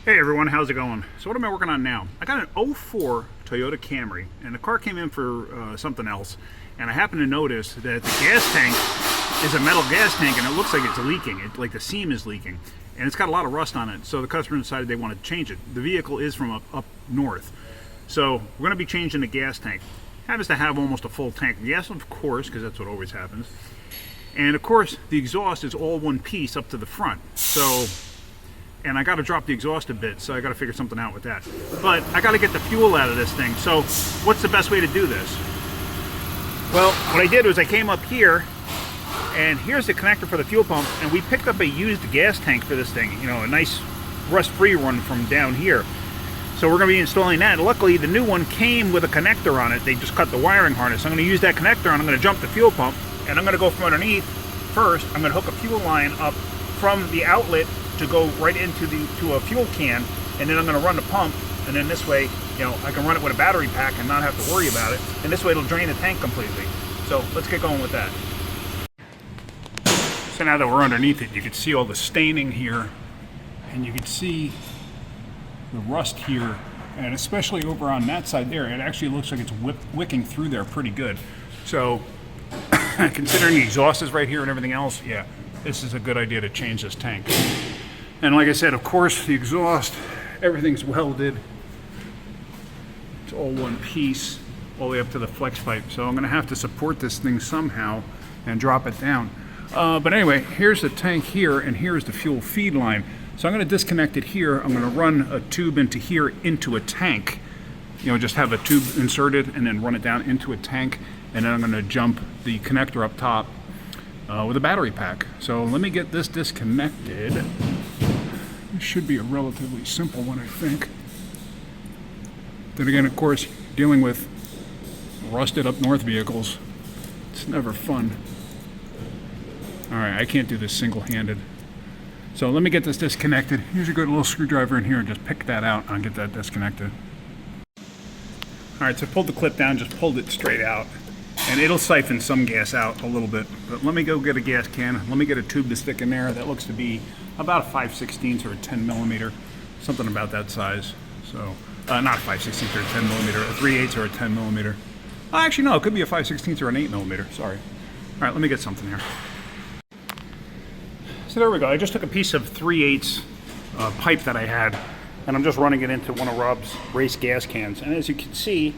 Hey everyone, how's it going? So what am I working on now? I got an '04 Toyota Camry, and the car came in for something else, and I happened to notice that the gas tank is a metal gas tank, and it looks like it's leaking. Like the seam is leaking, and it's got a lot of rust on it. So the customer decided they wanted to change it. The vehicle is from up north, so we're going to be changing the gas tank. Happens to have almost a full tank of gas, of course, because that's what always happens. And of course, the exhaust is all one piece up to the front. And I got to drop the exhaust a bit, so I got to figure something out with that. But I got to get the fuel out of this thing. So what's the best way to do this? Well, what I did was I came up here, and here's the connector for the fuel pump, and we picked up a used gas tank for this thing. You know, a nice rust-free one from down here. So we're going to be installing that. Luckily, the new one came with a connector on it. They just cut the wiring harness. I'm going to use that connector, and I'm going to jump the fuel pump, and I'm going to go from underneath. First, I'm going to hook a fuel line up from the outlet to go right into a fuel can, and then I'm going to run the pump, and then this way, you know, I can run it with a battery pack and not have to worry about it, and this way it'll drain the tank completely. So let's get going with that. So now that we're underneath it, you can see all the staining here, and you can see the rust here, and especially over on that side there, it actually looks like it's wicking through there pretty good. So considering the exhaust is right here and everything else, yeah, this is a good idea to change this tank. And like I said, of course, the exhaust, everything's welded. It's all one piece, all the way up to the flex pipe. So I'm gonna have to support this thing somehow and drop it down. But anyway, here's the tank here, and here's the fuel feed line. So I'm gonna disconnect it here. I'm gonna run a tube into here, into a tank. You know, just have a tube inserted and then run it down into a tank. And then I'm gonna jump the connector up top with a battery pack. So let me get this disconnected. This should be a relatively simple one, I think. Then again, of course, dealing with rusted up north vehicles, it's never fun. All right, I can't do this single-handed. So let me get this disconnected. Here's a good little screwdriver in here and just pick that out and get that disconnected. All right, so I pulled the clip down, just pulled it straight out. And it'll siphon some gas out a little bit. But let me go get a gas can. Let me get a tube to stick in there. That looks to be about a 5/16 or a 10 millimeter. Something about that size. So, not a 5/16 or a 10 millimeter, a 3/8 or a 10 millimeter. Actually, no, it could be a 5/16 or an 8 millimeter. Sorry. All right, let me get something here. So there we go. I just took a piece of 3/8 pipe that I had, and I'm just running it into one of Rob's race gas cans. And as you can see,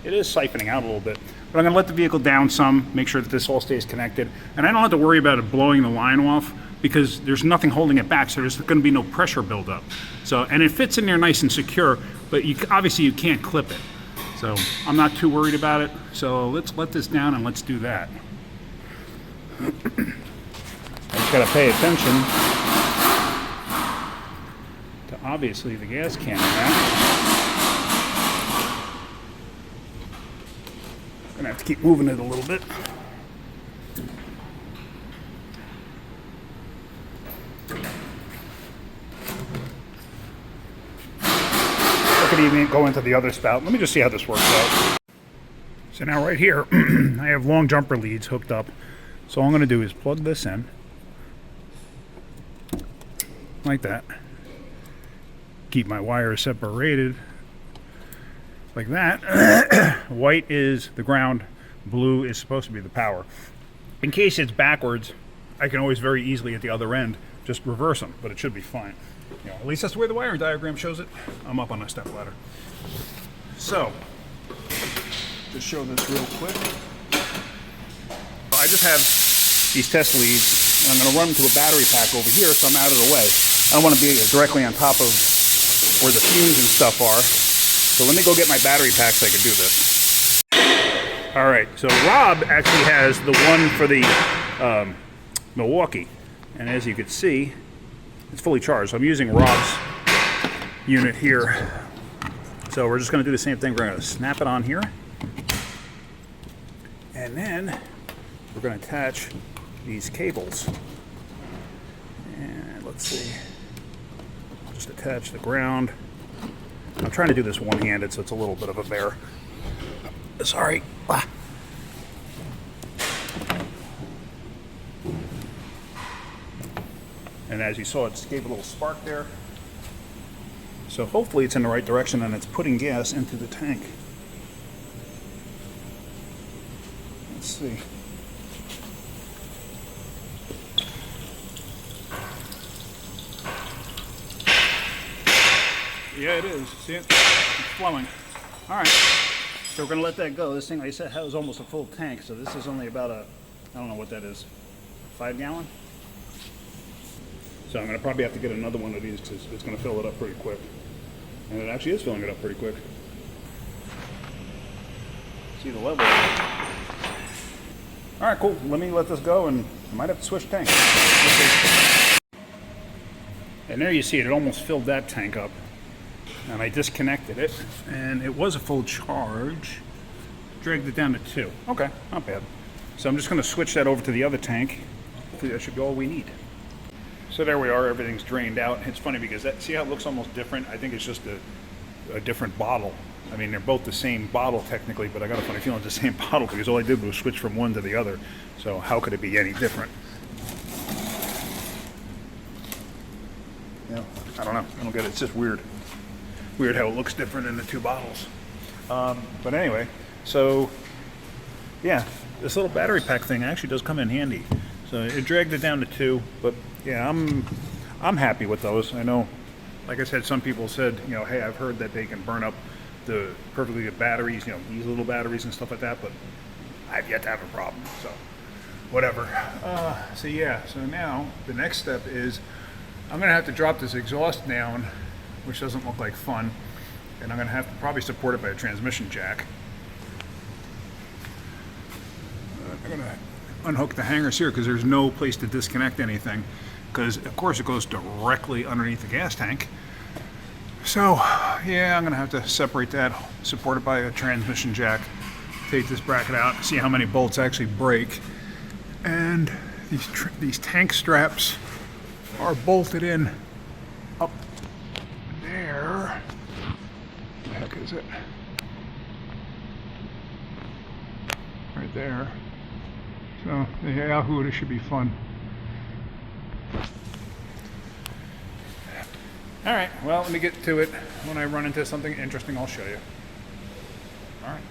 it is siphoning out a little bit. But I'm going to let the vehicle down some, make sure that this all stays connected. And I don't have to worry about it blowing the line off because there's nothing holding it back, so there's going to be no pressure buildup. So, and it fits in there nice and secure, but obviously you can't clip it. So I'm not too worried about it. So let's let this down and let's do that. I just got to pay attention to obviously the gas can in that. Gonna have to keep moving it a little bit. I could even go into the other spout. Let me just see how this works out. So now right here, I have long jumper leads hooked up. So all I'm gonna do is plug this in, like that. Keep my wires separated. Like that. White is the ground, blue is supposed to be the power. In case it's backwards, I can always very easily at the other end just reverse them, but it should be fine. You know, at least that's the way the wiring diagram shows it. I'm up on a step ladder. So, just show this real quick. I just have these test leads, and I'm going to run them to a battery pack over here so I'm out of the way. I don't want to be directly on top of where the fumes and stuff are. So let me go get my battery pack so I can do this. All right, so Rob actually has the one for the Milwaukee. And as you can see, it's fully charged. So I'm using Rob's unit here. So we're just gonna do the same thing. We're gonna snap it on here. And then we're gonna attach these cables. And let's see, just attach the ground. I'm trying to do this one-handed, so it's a little bit of a bear. Sorry. And as you saw, it just gave a little spark there. So hopefully it's in the right direction and it's putting gas into the tank. Let's see. Yeah, it is. See it? It's flowing. All right. So we're going to let that go. This thing, like I said, has almost a full tank. So this is only about a, I don't know what that is, 5 gallon? So I'm going to probably have to get another one of these because it's going to fill it up pretty quick. And it actually is filling it up pretty quick. See the level. All right, cool. Let me let this go, and I might have to switch tanks. And there you see it. It almost filled that tank up. And I disconnected it, and it was a full charge. Dragged it down to 2. Okay, not bad. So I'm just going to switch that over to the other tank. That should be all we need. So there we are. Everything's drained out. It's funny because that, see how it looks almost different? I think it's just a different bottle. I mean, they're both the same bottle technically, but I got a funny feeling it's the same bottle because all I did was switch from one to the other. So how could it be any different? Yeah, I don't know. I don't get it. It's just weird. Weird how it looks different in the 2 bottles. But anyway, so yeah, this little battery pack thing actually does come in handy. So it dragged it down to 2, but yeah, I'm happy with those. I know, like I said, some people said, you know, hey, I've heard that they can burn up the perfectly good batteries, you know, these little batteries and stuff like that, but I've yet to have a problem. So whatever. So yeah, so now the next step is I'm gonna have to drop this exhaust down, which doesn't look like fun, and I'm going to have to probably support it by a transmission jack. I'm going to unhook the hangers here because there's no place to disconnect anything, because of course it goes directly underneath the gas tank. So yeah, I'm going to have to separate that, support it by a transmission jack, take this bracket out, see how many bolts actually break, and these tank straps are bolted in up there. What the heck is it? Right there. So the Yahoo, this should be fun. All right, well, let me get to it. When I run into something interesting, I'll show you. All right.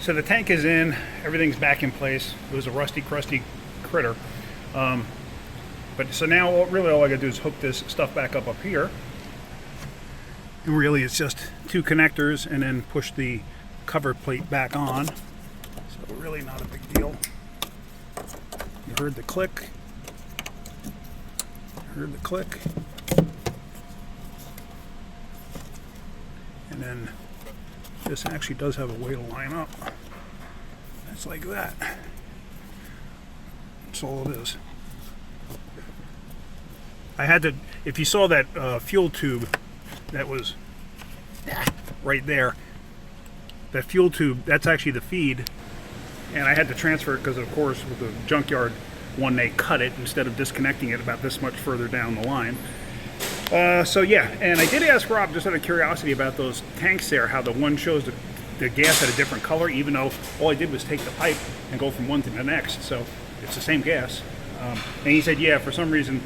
So the tank is in, everything's back in place. It was a rusty, crusty critter. But so now really all I gotta do is hook this stuff back up here. And really it's just 2 connectors and then push the cover plate back on. So really not a big deal. You heard the click. Heard the click. And then this actually does have a way to line up. It's like that. That's all it is. I had to, if you saw that fuel tube that was right there, that fuel tube, that's actually the feed, and I had to transfer it because of course with the junkyard one they cut it instead of disconnecting it about this much further down the line. So yeah, and I did ask Rob just out of curiosity about those tanks there, how the one shows the gas at a different color, even though all I did was take the pipe and go from one to the next, so it's the same gas. And he said, yeah, for some reason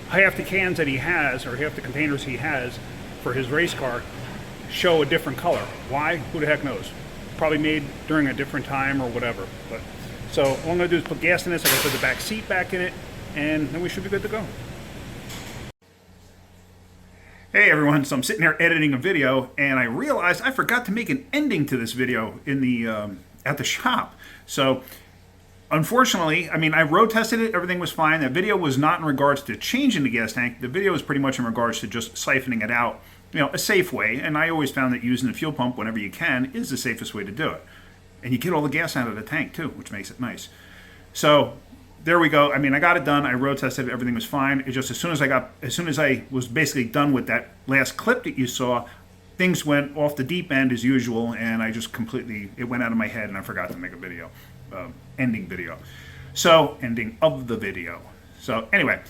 half the cans that he has, or half the containers he has for his race car, show a different color. Why? Who the heck knows? Probably made during a different time or whatever. But so all I'm gonna do is put gas in this. I can put the back seat back in it, and then we should be good to go. Hey everyone, so I'm sitting here editing a video, and I realized I forgot to make an ending to this video in the at the shop. So unfortunately, I mean, I road tested it, everything was fine. That video was not in regards to changing the gas tank. The video was pretty much in regards to just siphoning it out, you know, a safe way. And I always found that using the fuel pump whenever you can is the safest way to do it. And you get all the gas out of the tank too, which makes it nice. So there we go. I mean, I got it done. I road tested it, everything was fine. It just as soon as I was basically done with that last clip that you saw, things went off the deep end as usual, and I just completely, it went out of my head and I forgot to make a video. Ending video. So, ending of the video. So, anyway,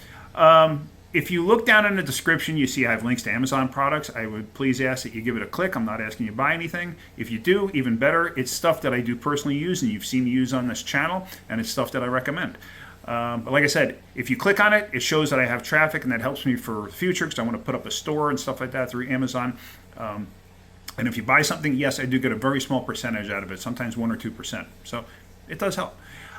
if you look down in the description, you see I have links to Amazon products. I would please ask that you give it a click. I'm not asking you to buy anything. If you do, even better. It's stuff that I do personally use and you've seen me use on this channel, and it's stuff that I recommend. But like I said, if you click on it, it shows that I have traffic, and that helps me for the future because I want to put up a store and stuff like that through Amazon. And if you buy something, yes, I do get a very small percentage out of it, sometimes 1 or 2%. So it does help.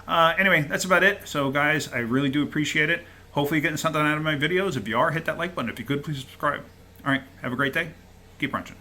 Anyway, that's about it. So guys, I really do appreciate it. Hopefully you're getting something out of my videos. If you are, hit that like button. If you could, please subscribe. All right, have a great day. Keep crunching.